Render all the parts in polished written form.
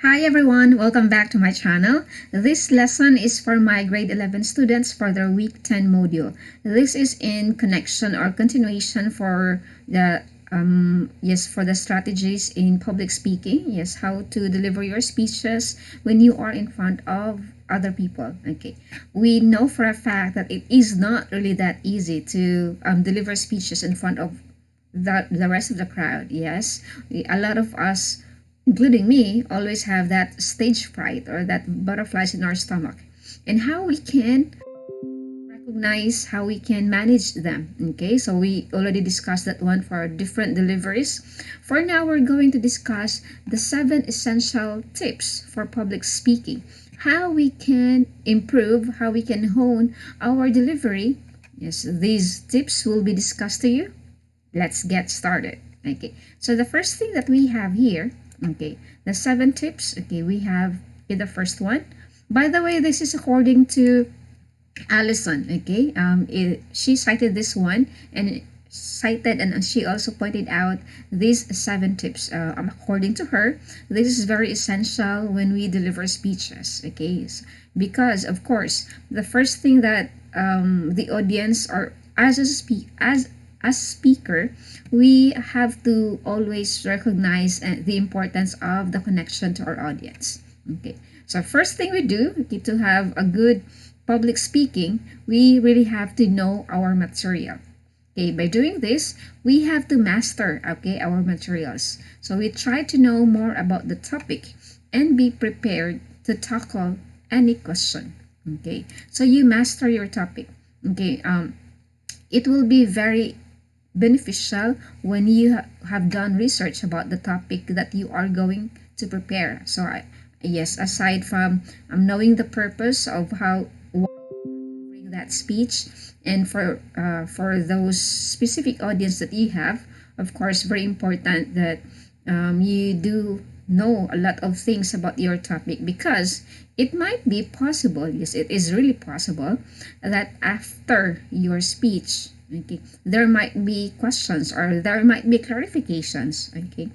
Hi everyone, welcome back to my channel. This lesson is for my grade 11 students for their week 10 module. This is in connection or continuation for the for the strategies in public speaking. Yes, how to deliver your speeches when you are in front of other people. Okay, we know for a fact that it is not really that easy to deliver speeches in front of the rest of the crowd. Yes, a lot of us, including me, always have that stage fright or that butterflies in our stomach. And how we can recognize, how we can manage them. Okay, so we already discussed that one for different deliveries. For now, we're going to discuss the 7 essential tips for public speaking. How we can improve, how we can hone our delivery. Yes, these tips will be discussed to you. Let's get started. Okay, so the first thing that we have here, okay, the 7 tips. Okay, we have the first one. By the way, this is according to Allison. Okay, she cited this one and she also pointed out these 7 tips. According to her, this is very essential when we deliver speeches. Okay, because of course the first thing that the audience or as speaker, we have to always recognize the importance of the connection to our audience. Okay, so first thing we do, okay, to have a good public speaking, we really have to know our material. Okay, by doing this, we have to master, okay, our materials. So we try to know more about the topic and be prepared to tackle any question. Okay, so you master your topic. Okay, it will be very beneficial when you have done research about the topic that you are going to prepare. So yes, aside from knowing the purpose of how bring that speech, and for those specific audience that you have, of course, very important that you do know a lot of things about your topic, because it might be possible, yes, it is really possible, that after your speech, okay, there might be questions or there might be clarifications. Okay,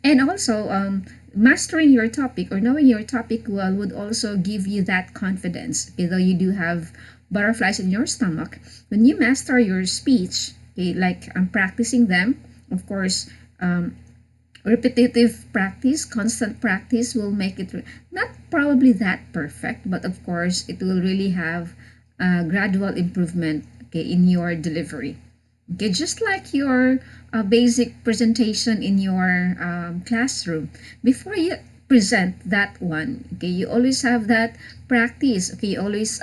and also mastering your topic or knowing your topic well would also give you that confidence. Okay, though you do have butterflies in your stomach, when you master your speech, okay, like I'm practicing them, of course, repetitive practice, constant practice will make it not probably that perfect, but of course it will really have a gradual improvement, okay, in your delivery. Okay, just like your basic presentation in your classroom, before you present that one, okay, you always have that practice. Okay, you always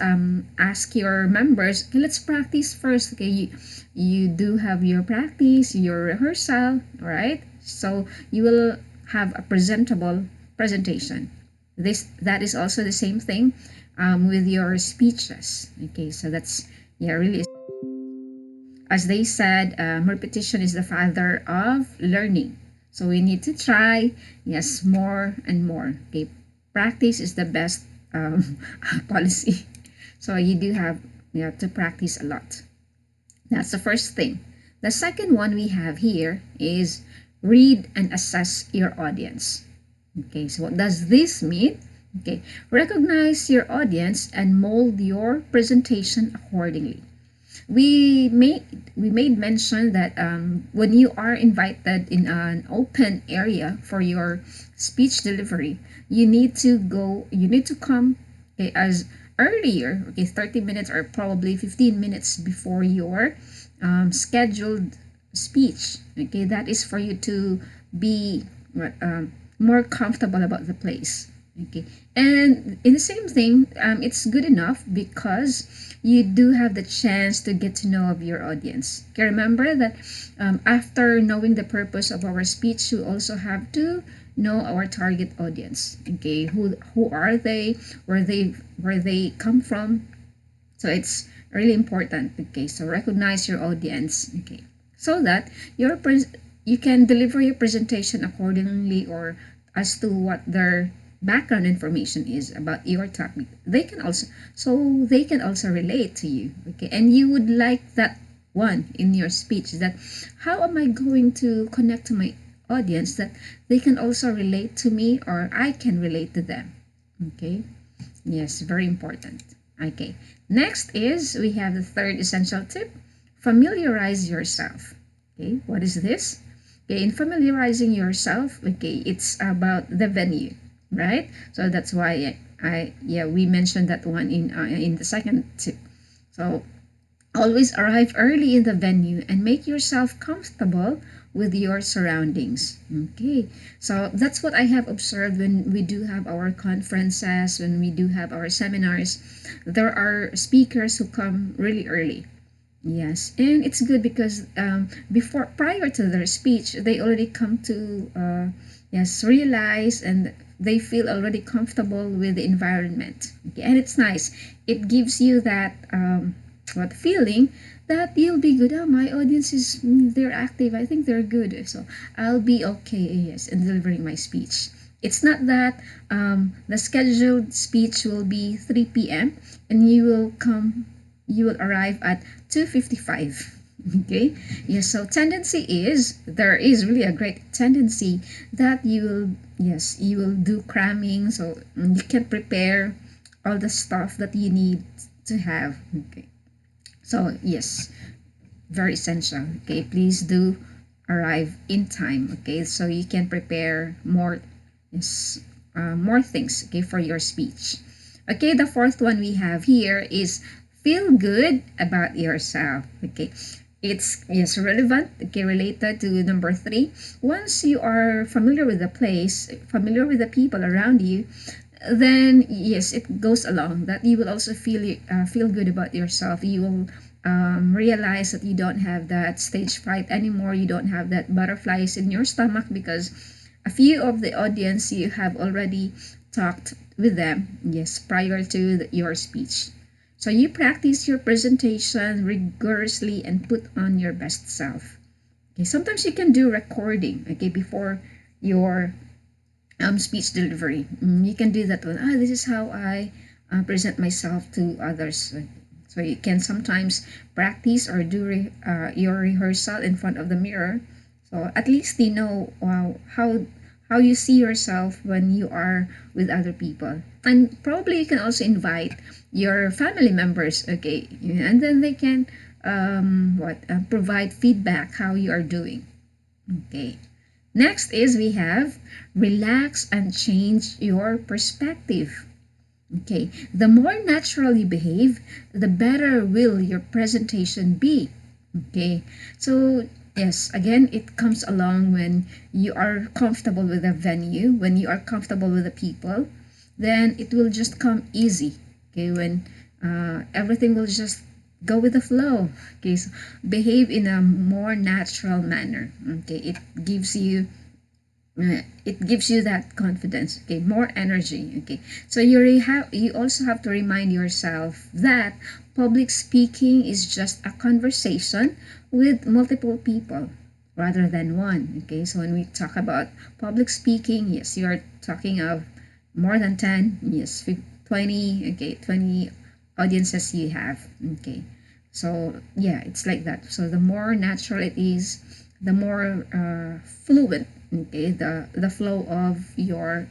ask your members, okay, let's practice first. Okay, you do have your practice, your rehearsal, right? So you will have a presentable presentation. That is also the same thing with your speeches. Okay, so that's, yeah, really, as they said, repetition is the father of learning. So we need to try, yes, more and more. Okay, practice is the best policy. So you have to practice a lot. That's the first thing. The second one we have here is read and assess your audience. Okay, so what does this mean? Okay, recognize your audience and mold your presentation accordingly. We made mention that when you are invited in an open area for your speech delivery, you need to come, okay, as earlier, okay, 30 minutes or probably 15 minutes before your scheduled speech. Okay, that is for you to be more comfortable about the place. Okay, and in the same thing, it's good enough because you do have the chance to get to know of your audience. Okay, remember that after knowing the purpose of our speech, you also have to know our target audience. Okay, who are they, where they come from. So it's really important. Okay, so recognize your audience. Okay, so that you can deliver your presentation accordingly, or as to what their background information is about your topic. They can also relate to you. Okay, and you would like that one in your speech, that how am I going to connect to my audience that they can also relate to me or I can relate to them. Okay. Yes, very important. Okay. Next is we have the third essential tip. Familiarize yourself. Okay. What is this? Okay. In familiarizing yourself, okay, it's about the venue, right? So that's why we mentioned that one in the second tip. So always arrive early in the venue and make yourself comfortable with your surroundings. Okay, so that's what I have observed when we do have our conferences, when we do have our seminars. There are speakers who come really early. Yes, and it's good because prior to their speech, they already come to realize and they feel already comfortable with the environment. Okay, and it's nice. It gives you that what feeling that you'll be good. Oh, my audience is they're active. I think they're good, so I'll be okay. Yes, in delivering my speech. It's not that the scheduled speech will be 3 p.m. and you will arrive at 2:55. Okay, yes, so tendency is there is really a great tendency that you will do cramming, so you can prepare all the stuff that you need to have. Okay, so yes, very essential. Okay, please do arrive in time. Okay, so you can prepare more things, okay, for your speech. Okay, the fourth one we have here is feel good about yourself. Okay, it's relevant, okay, related to number 3. Once you are familiar with the place, familiar with the people around you, then yes, it goes along that you will also feel good about yourself. You will realize that you don't have that stage fright anymore. You don't have that butterflies in your stomach because a few of the audience you have already talked with them, yes, prior to your speech. So you practice your presentation rigorously and put on your best self. Okay, sometimes you can do recording, okay, before your speech delivery. You can do that one. This is how I present myself to others. So you can sometimes practice or do your rehearsal in front of the mirror. So at least you know how you see yourself when you are with other people. And probably you can also invite your family members, okay, and then they can provide feedback how you are doing. Okay. Next is we have relax and change your perspective. Okay, the more natural you behave, the better will your presentation be. Okay, so yes, again, it comes along when you are comfortable with the venue, when you are comfortable with the people, then it will just come easy. Okay, when everything will just go with the flow. Okay, so behave in a more natural manner. Okay, it gives you that confidence, okay, more energy. Okay, so you also have to remind yourself that public speaking is just a conversation with multiple people rather than one. Okay, so when we talk about public speaking, yes, you are talking of more than 10, yes, 20, okay, 20 audiences you have. Okay, so yeah, it's like that. So the more natural it is, the more fluent, okay, the flow of your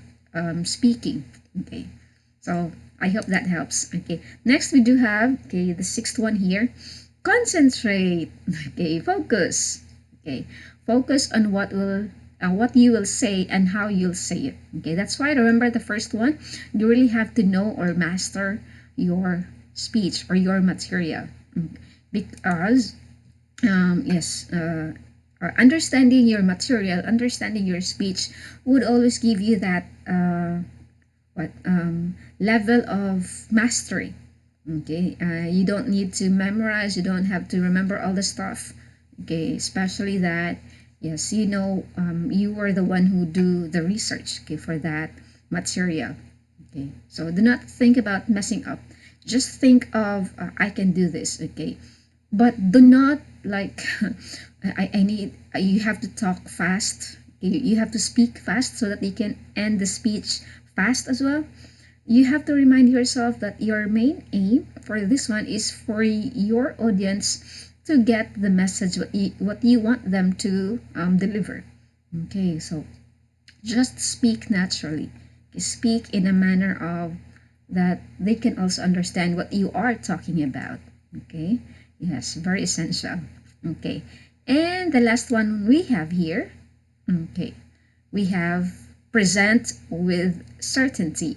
speaking. Okay, so I hope that helps. Okay, next we do have, okay, the sixth one here. Concentrate. Okay, focus. Okay, focus on what you will say and how you'll say it. Okay, that's why remember the first one, you really have to know or master your speech or your material, because understanding your material, understanding your speech would always give you that level of mastery. Okay, you don't need to memorize, you don't have to remember all the stuff. Okay, especially that, yes, you were the one who do the research, okay, for that material. Okay, so do not think about messing up. Just think of I can do this. Okay, but do not like I need you have to talk fast. You have to speak fast so that you can end the speech fast as well. You have to remind yourself that your main aim for this one is for your audience to get the message what you want them to deliver. Okay, so just speak naturally. Speak in a manner of that they can also understand what you are talking about. Okay, yes, very essential. Okay, and the last one we have here. Okay, we have present with certainty.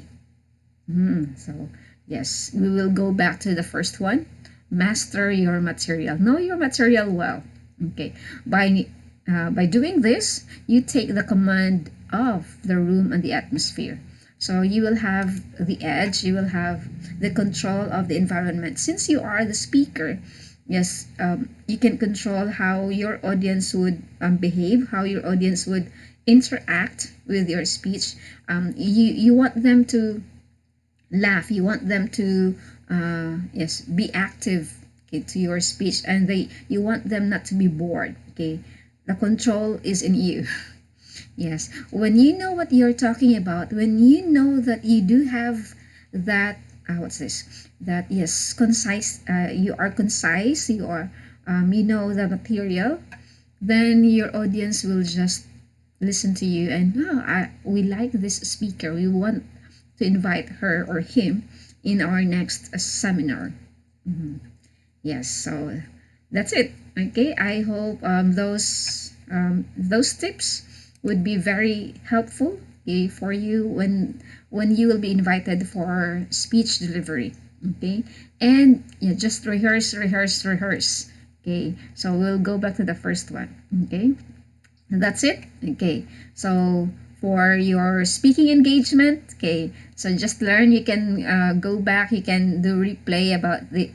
So yes, we will go back to the first one. Master your material. Know your material well. Okay, by doing this, you take the command of the room and the atmosphere. So you will have the edge. You will have the control of the environment. Since you are the speaker, yes, you can control how your audience would behave, how your audience would interact with your speech. You want them to laugh, you want them to yes, be active, okay, to your speech, and you want them not to be bored. Okay, the control is in you. Yes, when you know what you're talking about, when you know that you do have that what's this, that yes, concise, you are concise, you are you know the material, then your audience will just listen to you and we like this speaker, we want to invite her or him in our next seminar. Yes, so that's it. Okay, I hope those tips would be very helpful, okay, for you when you will be invited for speech delivery. Okay, and yeah, just rehearse, rehearse, rehearse. Okay, so we'll go back to the first one. Okay, that's it. Okay, so for your speaking engagement, okay, so just learn. You can go back, you can do replay about the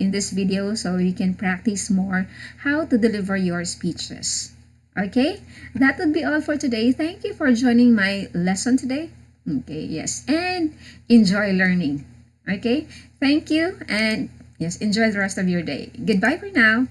in this video, so you can practice more how to deliver your speeches. Okay, that would be all for today. Thank you for joining my lesson today. Okay, yes, and enjoy learning. Okay, thank you, and yes, enjoy the rest of your day. Goodbye for now.